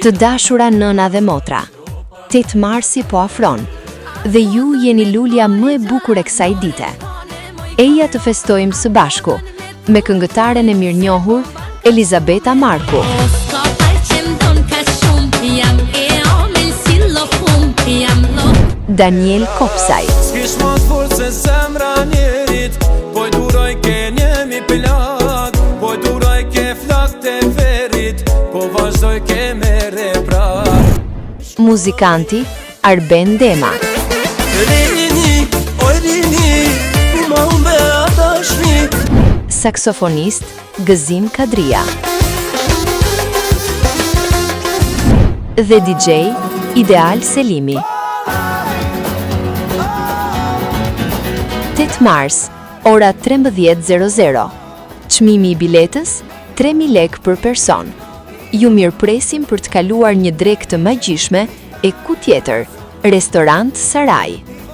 Të dashura nëna dhe motra, 8 marsi po afron, dhe ju jeni lulja më e bukur e kësaj dite. Eja të festojmë së bashku, me këngëtaren e mirënjohur, Elizabeta Marku. Daniel Kopsaj. Muzikanti Arben Dema. Saksofonist Gëzim Kadria. Dhe DJ Ideal Selimi. 8 mars, ora 13:00. Çmimi i biletës 3.000 lekë për person. Ju mirëpresim për të kaluar një drekë të magjishme e ku tjetër, Restorant Saraj.